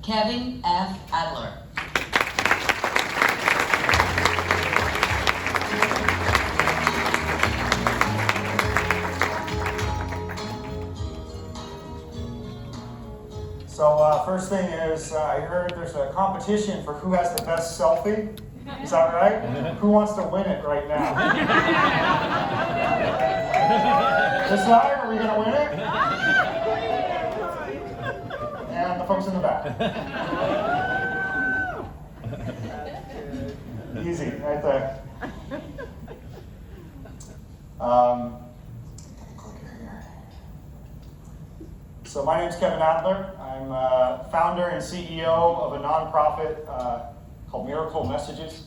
Kevin F. Adler. So first thing is, I heard there's a competition for who has the best selfie. Is that right? Who wants to win it right now? This side, are we going to win it? And the folks in the back. Easy, right there. So my name's Kevin Adler. I'm founder and CEO of a nonprofit called Miracle Messages.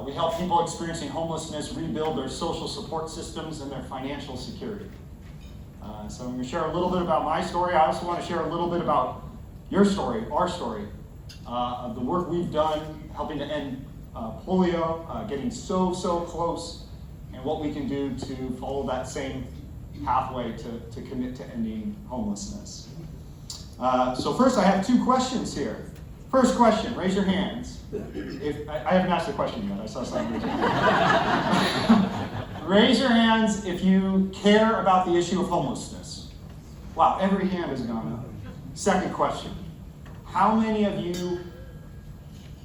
We help people experiencing homelessness rebuild their social support systems and their financial security. So I'm going to share a little bit about my story. I also want to share a little bit about your story, our story, of the work we've done helping to end polio, getting so close, and what we can do to follow that same pathway to commit to ending homelessness. So first I have two questions here. First question, raise your hands. I haven't asked a question yet, I saw something raise your hand. Raise your hands if you care about the issue of homelessness. Wow, every hand has gone up. Second question, how many of you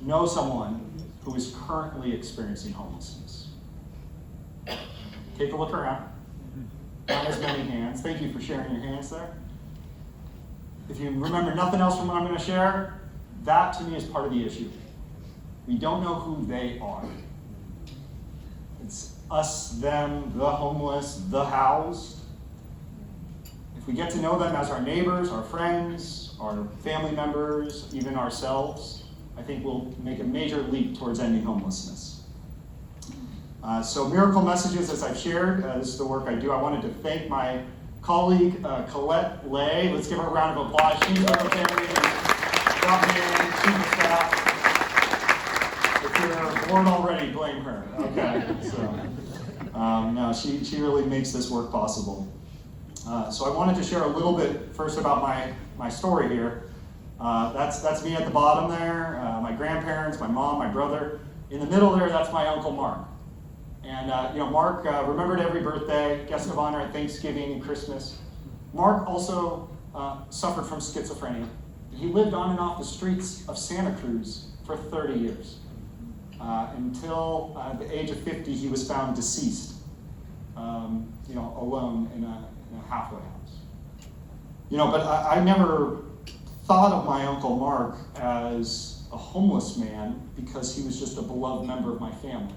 know someone who is currently experiencing homelessness? Take a look around. Not as many hands. Thank you for sharing your hands there. If you remember nothing else from what I'm going to share, that to me is part of the issue. We don't know who they are. It's us, them, the homeless, the housed. If we get to know them as our neighbors, our friends, our family members, even ourselves, I think we'll make a major leap towards ending homelessness. So Miracle Messages, as I've shared, this is the work I do. I wanted to thank my colleague, Colette Lay. Let's give her a round of applause. She's with the family and brought me in, chief of staff. If you're bored already, blame her. Okay, so no, she really makes this work possible. So I wanted to share a little bit first about my story here. That's me at the bottom there, my grandparents, my mom, my brother. In the middle there, that's my Uncle Mark. And Mark remembered every birthday, guest of honor at Thanksgiving and Christmas. Mark also suffered from schizophrenia. He lived on and off the streets of Santa Cruz for 30 years. Until the age of 50, he was found deceased, alone in a halfway house. But I never thought of my Uncle Mark as a homeless man because he was just a beloved member of my family.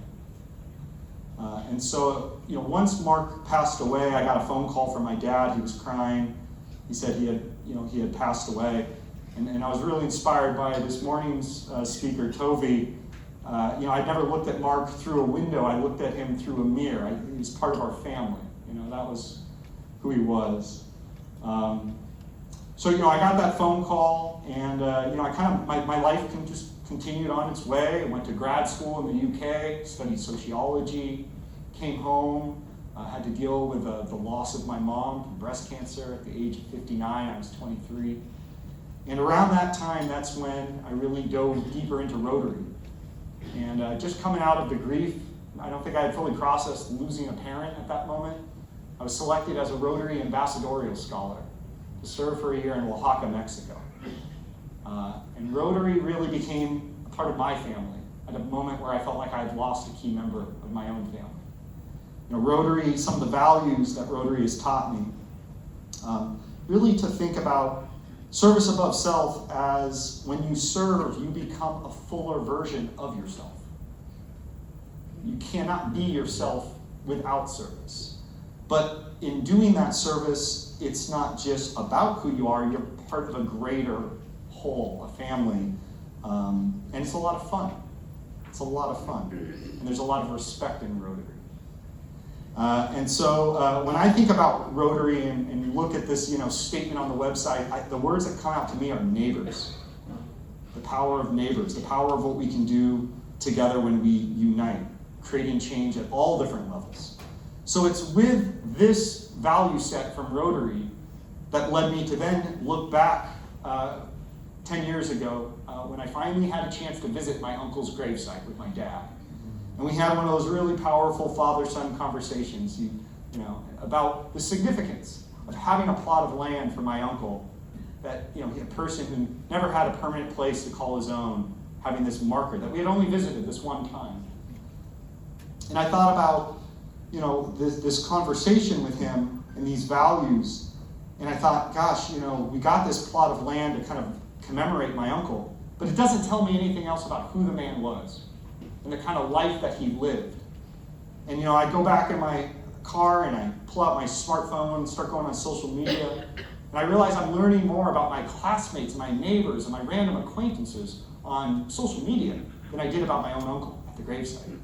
And so, once Mark passed away, I got a phone call from my dad. He was crying. He said he had passed away. And I was really inspired by this morning's speaker, Tovi. I'd never looked at Mark through a window. I looked at him through a mirror. He was part of our family. That was who he was. So, I got that phone call, and, my life just continued on its way. I went to grad school in the UK, studied sociology, came home, had to deal with the loss of my mom from breast cancer at the age of 59. I was 23. And around that time, that's when I really dove deeper into Rotary. And just coming out of the grief, I don't think I had fully processed losing a parent at that moment. I was selected as a Rotary ambassadorial scholar to serve for a year in Oaxaca, Mexico. And Rotary really became a part of my family at a moment where I felt like I had lost a key member of my own family. Rotary, some of the values that Rotary has taught me, really to think about service above self as when you serve, you become a fuller version of yourself. You cannot be yourself without service. But in doing that service, it's not just about who you are, you're part of a greater whole, a family, and it's a lot of fun. It's a lot of fun, and there's a lot of respect in Rotary. And so when I think about Rotary and look at this, statement on the website, the words that come out to me are neighbors. The power of neighbors, the power of what we can do together when we unite, creating change at all different levels. So it's with this value set from Rotary that led me to then look back 10 years ago when I finally had a chance to visit my uncle's gravesite with my dad. And we had one of those really powerful father-son conversations, you know, about the significance of having a plot of land for my uncle, that, you know, a person who never had a permanent place to call his own, having this marker that we had only visited this one time. And I thought about, you know, this conversation with him and these values, and I thought, gosh, you know, we got this plot of land to kind of commemorate my uncle, but it doesn't tell me anything else about who the man was and the kind of life that he lived. And, you know, I go back in my car and I pull out my smartphone and start going on social media, and I realize I'm learning more about my classmates, my neighbors, and my random acquaintances on social media than I did about my own uncle at the gravesite.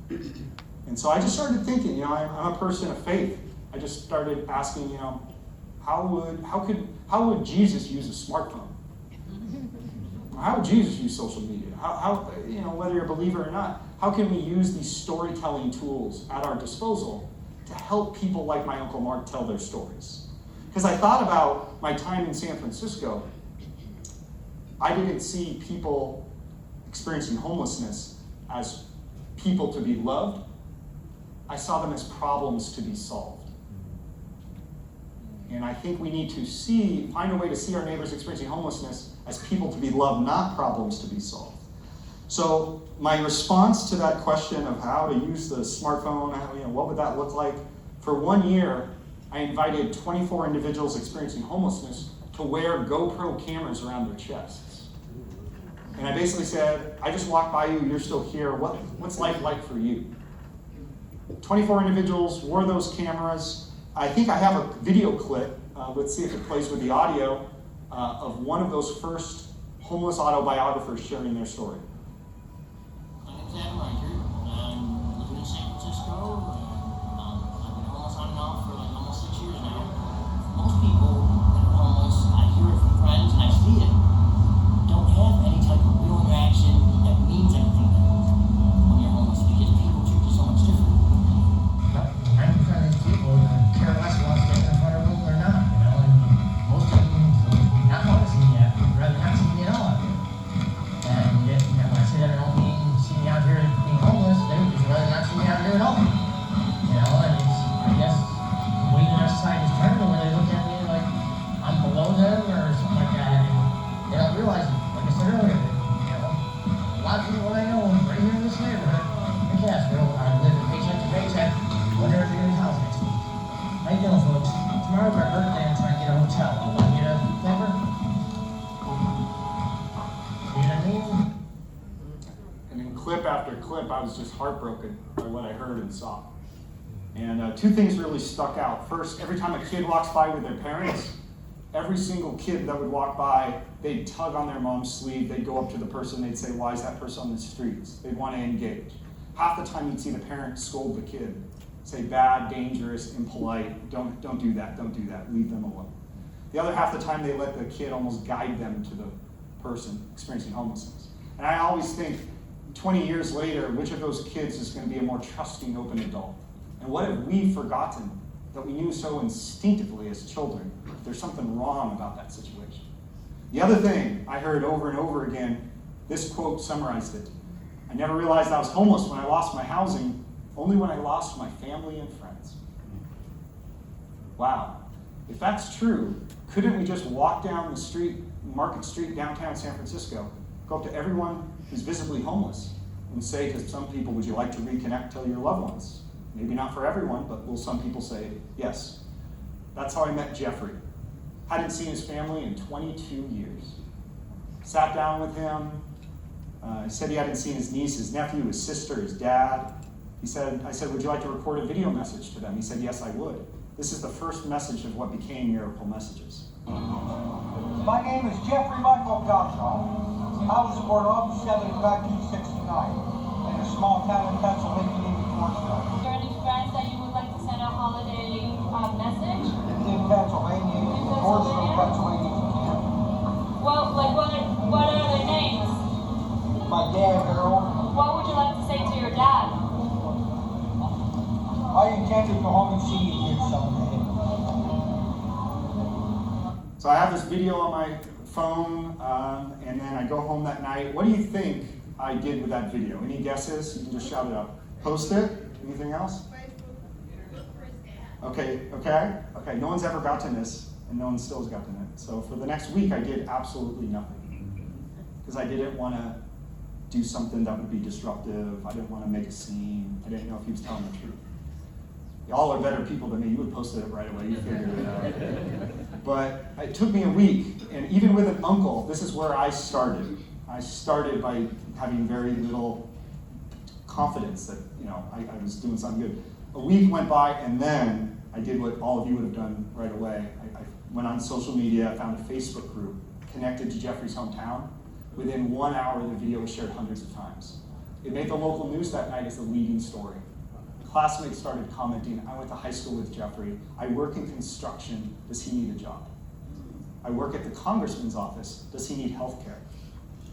And so I just started thinking, you know, I'm a person of faith. I just started asking, you know, how would Jesus use a smartphone? How would Jesus use social media? How, you know, whether you're a believer or not, how can we use these storytelling tools at our disposal to help people like my Uncle Mark tell their stories? Because I thought about my time in San Francisco. I didn't see people experiencing homelessness as people to be loved. I saw them as problems to be solved. And I think we need to find a way to see our neighbors experiencing homelessness as people to be loved, not problems to be solved. So my response to that question of how to use the smartphone, you know, what would that look like? For 1 year, I invited 24 individuals experiencing homelessness to wear GoPro cameras around their chests. And I basically said, I just walked by you, you're still here, what's life like for you? 24 individuals wore those cameras. I think I have a video clip, let's see if it plays with the audio, of one of those first homeless autobiographers sharing their story. My name's Adler. I'm living in San Francisco. I've been homeless on and off for like almost 6 years now. Most people that are homeless, I hear it from friends and I see it, don't have any type of real interaction that means anything to them when you're homeless, because people treat you so much different. 90% of these people care less about staying in front of them or not, you know, and most of them not noticing yet, would rather not see me at all out here. And yet, you know, when I say that, I don't mean see me out here being homeless, they would just rather not see me out here at all. You know, and it's, I guess, the way that our society's turned, where they look at me like I'm below them or something like that, and they don't realize it, like I said earlier, that, you know, a lot of people I know right here in this neighborhood, in Castro, I live paycheck to paycheck, wonder if you're gonna be housed next week. How you doing, folks? Tomorrow's my birthday. I'm trying to get a hotel. You want to get a paper? See what I mean? And in clip after clip, I was just heartbroken by what I heard and saw. And two things really stuck out. First, every time a kid walks by with their parents, every single kid that would walk by, they'd tug on their mom's sleeve, they'd go up to the person, they'd say, why is that person on the streets? They'd want to engage. Half the time you'd see the parent scold the kid, say bad, dangerous, impolite, don't do that, leave them alone. The other half the time they let the kid almost guide them to the person experiencing homelessness. And I always think, 20 years later, which of those kids is going to be a more trusting, open adult? And what have we forgotten that we knew so instinctively as children? There's something wrong about that situation. The other thing I heard over and over again, this quote summarized it. I never realized I was homeless when I lost my housing, only when I lost my family and friends. Wow. If that's true, couldn't we just walk down the street, Market Street, downtown San Francisco, go up to everyone who's visibly homeless and say to some people, would you like to reconnect to your loved ones? Maybe not for everyone, but will some people say yes? That's how I met Jeffrey. Hadn't seen his family in 22 years. Sat down with him. He said he hadn't seen his niece, his nephew, his sister, his dad. I said, would you like to record a video message to them? He said, yes, I would. This is the first message of what became Miracle Messages. My name is Jeffrey Michael Gottschall. I was born August 7, 1969 in a small town in Pennsylvania named Georgetown. Are there any friends that you would like to send a holiday message? In Pennsylvania, Georgetown, Pennsylvania. Well, like what are their names? My dad, Harold. What would you like to say to your dad? I intend to go home and see you here someday. So I have this video on my phone, and then I go home that night. What do you think I did with that video? Any guesses? You can just shout it out. Post it? Anything else? Okay. No one's ever gotten this, and no one still has gotten it. So for the next week, I did absolutely nothing. Because I didn't want to do something that would be disruptive. I didn't want to make a scene. I didn't know if he was telling the truth. Y'all are better people than me. You would have posted it right away. You figured it out. But it took me a week, and even with an uncle, this is where I started. I started by having very little confidence that I was doing something good. A week went by, and then I did what all of you would have done right away. I went on social media, I found a Facebook group connected to Jeffrey's hometown. Within 1 hour, the video was shared hundreds of times. It made the local news that night as the leading story. Classmates started commenting, I went to high school with Jeffrey. I work in construction, does he need a job? I work at the congressman's office, does he need health care?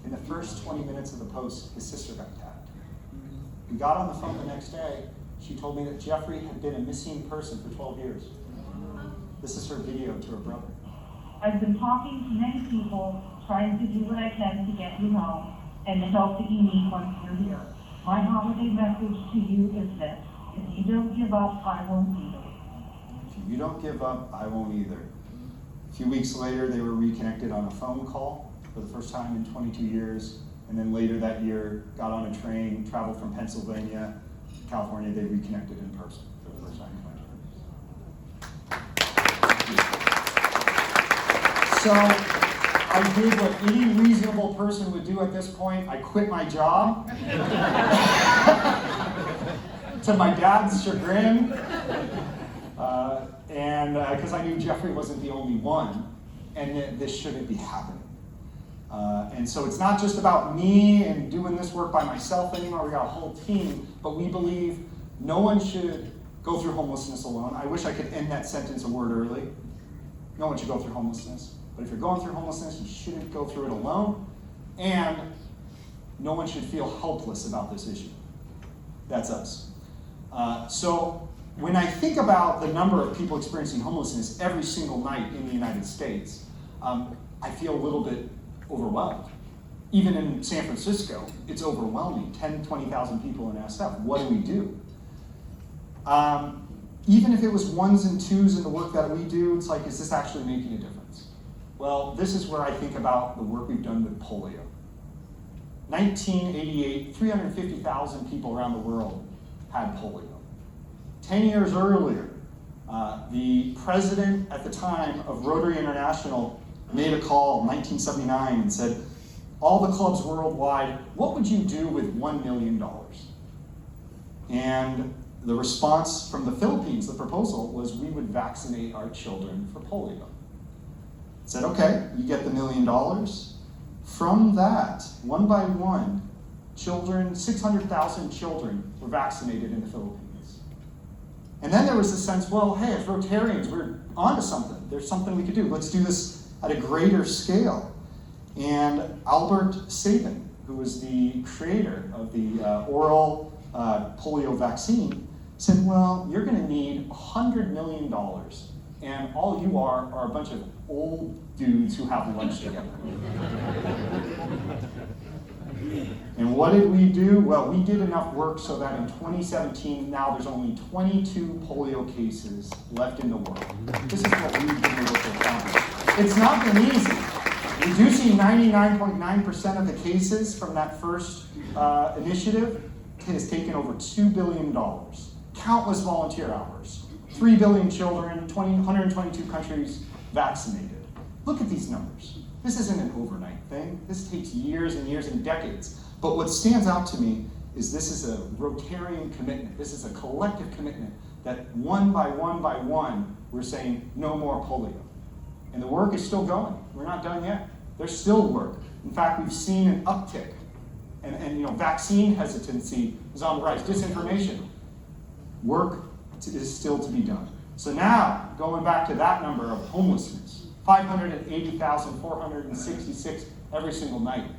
In the first 20 minutes of the post, his sister got tagged. We got on the phone the next day, she told me that Jeffrey had been a missing person for 12 years. This is her video to her brother. I've been talking to many people, trying to do what I can to get you home and the help that you need once you're here. My holiday message to you is this: if you don't give up, I won't either. If you don't give up, I won't either. A few weeks later, they were reconnected on a phone call for the first time in 22 years. And then later that year, got on a train, traveled from Pennsylvania to California. They reconnected in person for the first time in 22 years. So I did what any reasonable person would do at this point. I quit my job. To my dad's chagrin. And because I knew Jeffrey wasn't the only one, and that this shouldn't be happening. And so it's not just about me and doing this work by myself anymore. We got a whole team, but we believe no one should go through homelessness alone. I wish I could end that sentence a word early. No one should go through homelessness. But if you're going through homelessness, you shouldn't go through it alone. And no one should feel helpless about this issue. That's us. So when I think about the number of people experiencing homelessness every single night in the United States, I feel a little bit overwhelmed. Even in San Francisco, it's overwhelming. 10, 20,000 people in SF. What do we do? Even if it was ones and twos in the work that we do, it's like, is this actually making a difference? Well, this is where I think about the work we've done with polio. 1988, 350,000 people around the world had polio. 10 years earlier, the president at the time of Rotary International made a call in 1979 and said, all the clubs worldwide, what would you do with $1 million? And the response from the Philippines, the proposal, was we would vaccinate our children for polio. Said, okay, you get the $1 million. From that, one by one, 600,000 children were vaccinated in the Philippines. And then there was the sense, well, hey, as Rotarians, we're onto something. There's something we could do. Let's do this at a greater scale. And Albert Sabin, who was the creator of the oral polio vaccine, said, well, you're going to need $100 million, and all you are a bunch of old dudes who have lunch together. And what did we do? Well, we did enough work so that in 2017, now there's only 22 polio cases left in the world. This is what we've been able to accomplish. It's not been easy. Reducing 99.9% of the cases from that first initiative has taken over $2 billion. Countless volunteer hours. 3 billion children, 122 countries vaccinated. Look at these numbers. This isn't an overnight thing. This takes years and years and decades. But what stands out to me is this is a Rotarian commitment. This is a collective commitment that one by one, we're saying no more polio. And the work is still going. We're not done yet. There's still work. In fact, we've seen an uptick. And vaccine hesitancy is on the rise. Disinformation. Work is still to be done. So now, going back to that number of homelessness, 580,466 every single night.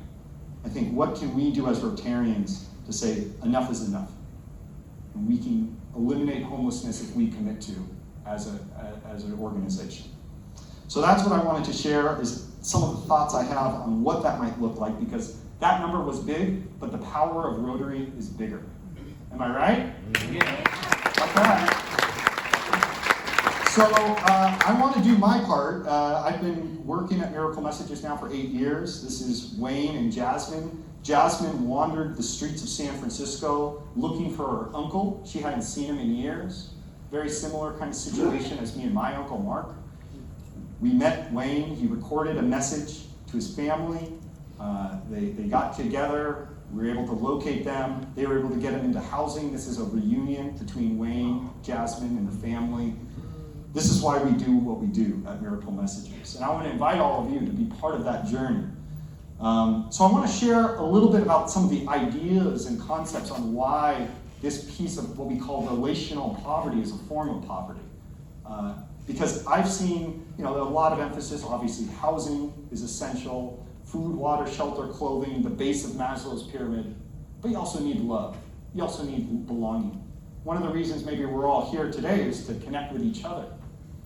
I think, what can we do as Rotarians to say enough is enough? And we can eliminate homelessness if we commit to as an organization. So that's what I wanted to share, is some of the thoughts I have on what that might look like, because that number was big, but the power of Rotary is bigger. Am I right? Yeah. Okay. So I want to do my part. I've been working at Miracle Messages now for 8 years. This is Wayne and Jasmine. Jasmine wandered the streets of San Francisco looking for her uncle. She hadn't seen him in years. Very similar kind of situation as me and my uncle Mark. We met Wayne. He recorded a message to his family. They got together. We were able to locate them. They were able to get him into housing. This is a reunion between Wayne, Jasmine, and the family. This is why we do what we do at Miracle Messages. And I want to invite all of you to be part of that journey. So I want to share a little bit about some of the ideas and concepts on why this piece of what we call relational poverty is a form of poverty. Because I've seen, a lot of emphasis, obviously housing is essential, food, water, shelter, clothing, the base of Maslow's pyramid, but you also need love. You also need belonging. One of the reasons maybe we're all here today is to connect with each other.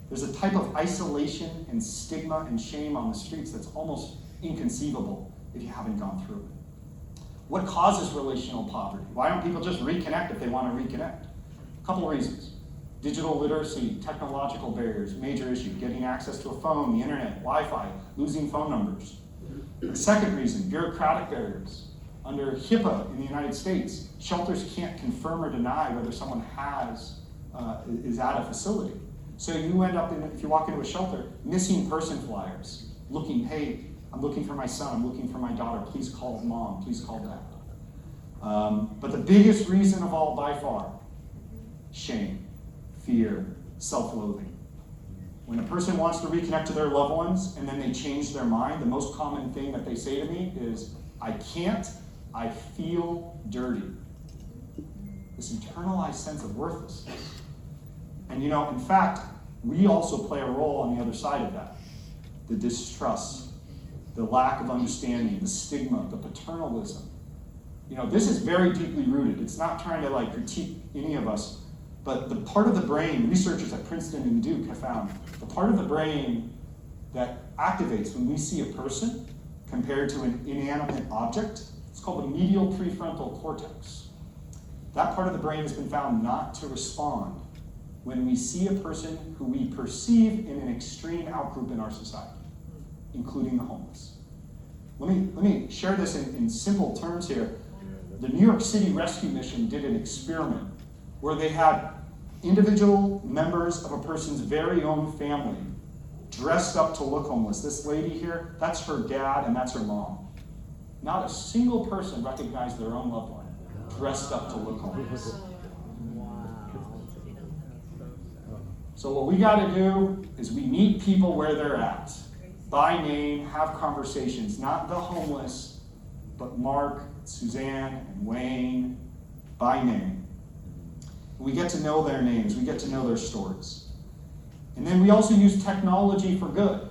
There's a type of isolation and stigma and shame on the streets that's almost inconceivable if you haven't gone through it. What causes relational poverty? Why don't people just reconnect if they want to reconnect? A couple of reasons. Digital literacy, technological barriers, major issue. Getting access to a phone, the internet, Wi-Fi, losing phone numbers. The second reason, bureaucratic barriers. Under HIPAA in the United States, shelters can't confirm or deny whether someone is at a facility. So you end up, if you walk into a shelter, missing person flyers, looking, hey, I'm looking for my son, I'm looking for my daughter, please call mom, please call dad. But the biggest reason of all by far, shame, fear, self-loathing. When a person wants to reconnect to their loved ones and then they change their mind, the most common thing that they say to me is, I can't, I feel dirty. This internalized sense of worthlessness. And in fact, we also play a role on the other side of that. The distrust, the lack of understanding, the stigma, the paternalism. This is very deeply rooted. It's not trying to critique any of us, but the part of the brain, researchers at Princeton and Duke have found, the part of the brain that activates when we see a person compared to an inanimate object, it's called the medial prefrontal cortex. That part of the brain has been found not to respond when we see a person who we perceive in an extreme outgroup in our society, including the homeless. Let me share this in simple terms here. The New York City Rescue Mission did an experiment where they had individual members of a person's very own family dressed up to look homeless. This lady here, that's her dad and that's her mom. Not a single person recognized their own loved one dressed up to look homeless. So what we got to do is we meet people where they're at, by name, have conversations, not the homeless, but Mark, Suzanne, and Wayne, by name. We get to know their names, we get to know their stories. And then we also use technology for good.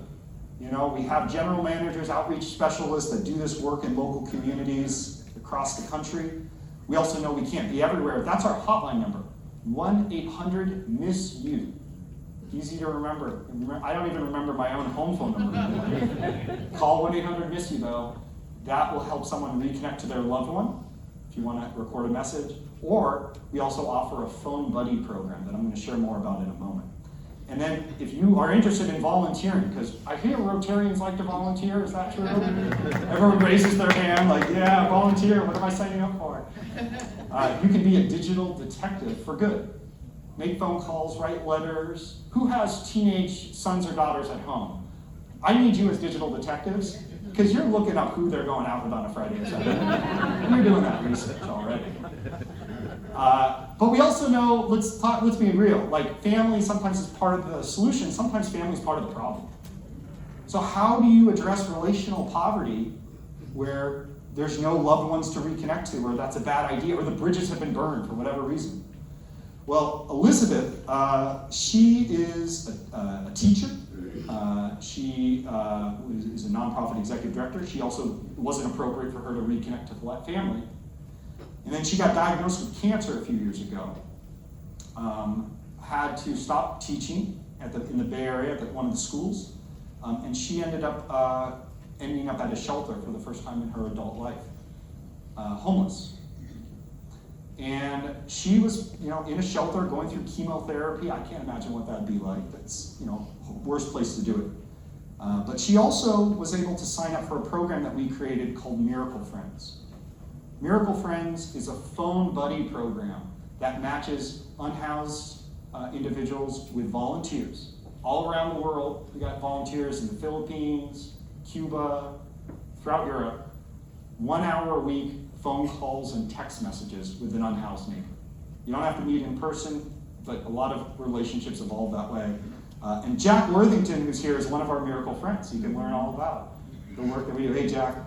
We have general managers, outreach specialists that do this work in local communities across the country. We also know we can't be everywhere. That's our hotline number, 1-800-MISS-YOU. Easy to remember. I don't even remember my own home phone number. Call 1-800-MISS-YOU though. That will help someone reconnect to their loved one if you want to record a message. Or we also offer a phone buddy program that I'm going to share more about in a moment. And then if you are interested in volunteering, because I hear Rotarians like to volunteer, is that true? Everyone raises their hand like, yeah, volunteer, what am I signing up for? You can be a digital detective for good. Make phone calls, write letters. Who has teenage sons or daughters at home? I need you as digital detectives, because you're looking up who they're going out with on a Friday or Saturday. You're doing that research already. But we also know, let's be real, family sometimes is part of the solution, sometimes family is part of the problem. So how do you address relational poverty where there's no loved ones to reconnect to, or that's a bad idea, or the bridges have been burned for whatever reason? Well, Elizabeth, she is a teacher. She is a nonprofit executive director. She also, it wasn't appropriate for her to reconnect to the family. And then she got diagnosed with cancer a few years ago. Had to stop teaching in the Bay Area at one of the schools. And she ended up ending up at a shelter for the first time in her adult life, homeless. And she was, in a shelter going through chemotherapy. I can't imagine what that'd be like. That's, worst place to do it. But she also was able to sign up for a program that we created called Miracle Friends. Miracle Friends is a phone buddy program that matches unhoused individuals with volunteers. All around the world, we got volunteers in the Philippines, Cuba, throughout Europe. 1 hour a week, phone calls and text messages with an unhoused neighbor. You don't have to meet in person, but a lot of relationships evolve that way. And Jack Worthington, who's here, is one of our Miracle Friends. You can learn all about the work that we do. Hey, Jack.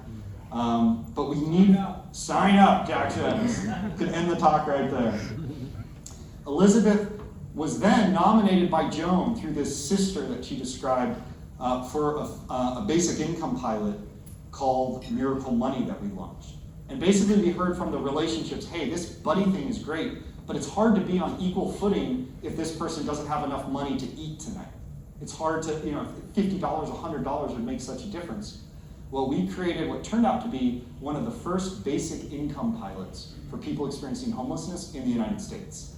But we need sign up, Jack says. Could end the talk right there. Elizabeth was then nominated by Joan through this sister that she described for a basic income pilot called Miracle Money that we launched. And basically we heard from the relationships, hey, this buddy thing is great, but it's hard to be on equal footing if this person doesn't have enough money to eat tonight. It's hard to, $50, $100 would make such a difference. Well, we created what turned out to be one of the first basic income pilots for people experiencing homelessness in the United States.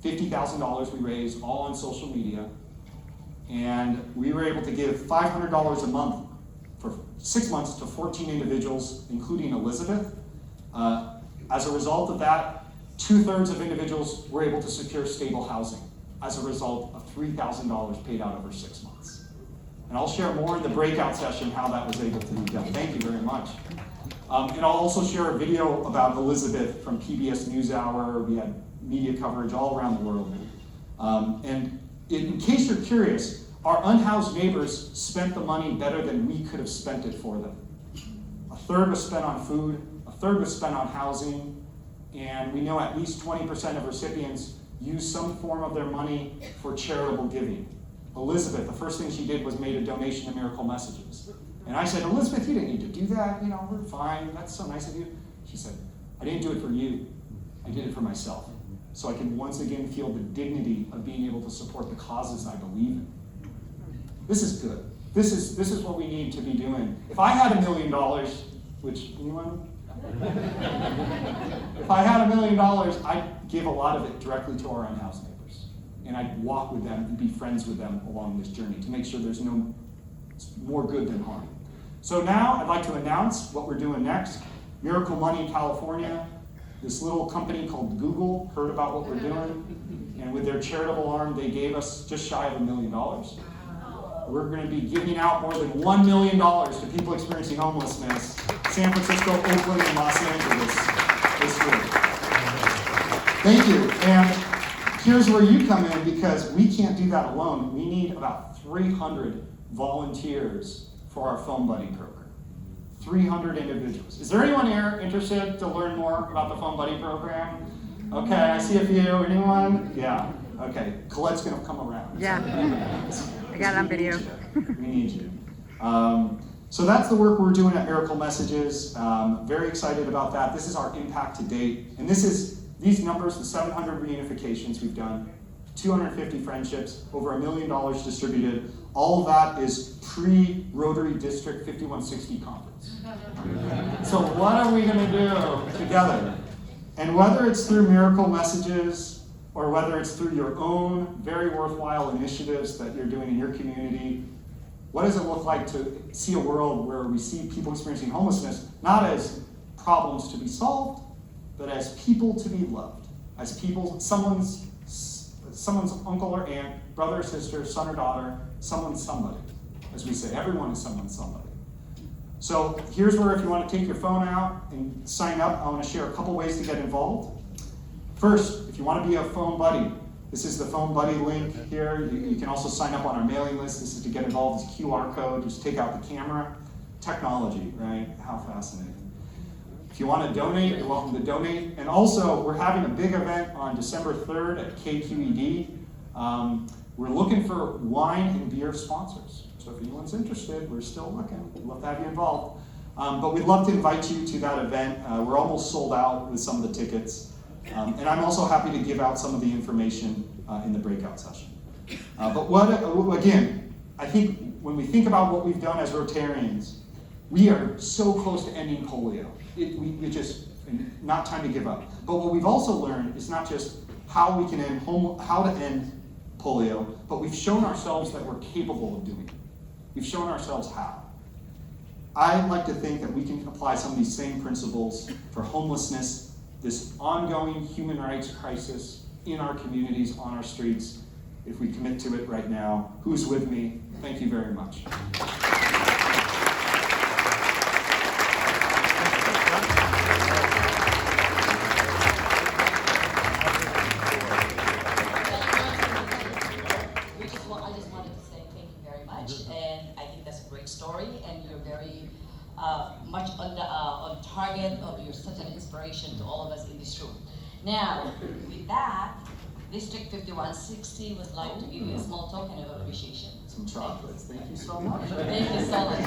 $50,000 we raised, all on social media, and we were able to give $500 a month for 6 months to 14 individuals, including Elizabeth. As a result of that, 2/3 of individuals were able to secure stable housing as a result of $3,000 paid out over 6 months. And I'll share more in the breakout session how that was able to be done. Thank you very much. And I'll also share a video about Elizabeth from PBS NewsHour. We had media coverage all around the world. And in case you're curious, our unhoused neighbors spent the money better than we could have spent it for them. 1/3 was spent on food, 1/3 was spent on housing, and we know at least 20% of recipients use some form of their money for charitable giving. Elizabeth, the first thing she did was made a donation to Miracle Messages. And I said, Elizabeth, you didn't need to do that, we're fine, that's so nice of you. She said, I didn't do it for you, I did it for myself. So I can once again feel the dignity of being able to support the causes I believe in. This is good. This is what we need to be doing. If I had $1 million, which, anyone? If I had $1 million, I'd give a lot of it directly to our unhoused neighbors. And I'd walk with them and be friends with them along this journey to make sure there's no more good than harm. So now I'd like to announce what we're doing next. Miracle Money in California. This little company called Google heard about what we're doing, and with their charitable arm, they gave us just shy of $1 million. We're going to be giving out more than $1 million to people experiencing homelessness, San Francisco, Oakland, and Los Angeles this year. Thank you. And here's where you come in, because we can't do that alone. We need about 300 volunteers for our Phone Buddy program. 300 individuals. Is there anyone here interested to learn more about the Phone Buddy program? Okay, I see a few. Anyone? Yeah. Okay. Colette's going to come around. Yeah. I got it on video. We need you. So that's the work we're doing at Miracle Messages. Very excited about that. This is our impact to date. And these numbers, the 700 reunifications we've done, 250 friendships, over $1 million distributed. All of that is pre-Rotary District 5160 conference. So what are we going to do together? And whether it's through Miracle Messages or whether it's through your own very worthwhile initiatives that you're doing in your community, what does it look like to see a world where we see people experiencing homelessness not as problems to be solved, but as people to be loved, as people, someone's uncle or aunt, brother or sister, son or daughter, someone's somebody. As we say, everyone is someone's somebody. So here's where, if you want to take your phone out and sign up, I want to share a couple ways to get involved. First, if you want to be a phone buddy, this is the phone buddy link here. You can also sign up on our mailing list. This is to get involved. It's a QR code. Just take out the camera. Technology, right? How fascinating. If you want to donate, you're welcome to donate. And also, we're having a big event on December 3rd at KQED. We're looking for wine and beer sponsors. So if anyone's interested, we're still looking. We'd love to have you involved. But we'd love to invite you to that event. We're almost sold out with some of the tickets. And I'm also happy to give out some of the information in the breakout session. But again, I think when we think about what we've done as Rotarians, We are so close to ending polio. We just, not time to give up. But what we've also learned is not just how we can end how to end polio, but we've shown ourselves that we're capable of doing it. We've shown ourselves how. I'd like to think that we can apply some of these same principles for homelessness, this ongoing human rights crisis in our communities, on our streets, if we commit to it right now. Who's with me? Thank you very much. I just wanted to say thank you very much, and I think that's a great story, and you're very much on target. You're such an inspiration to all of us in this room. Now, with that, District 5160 would like to give you a small token of appreciation. Some chocolates. Thank you so much. Thank you so much.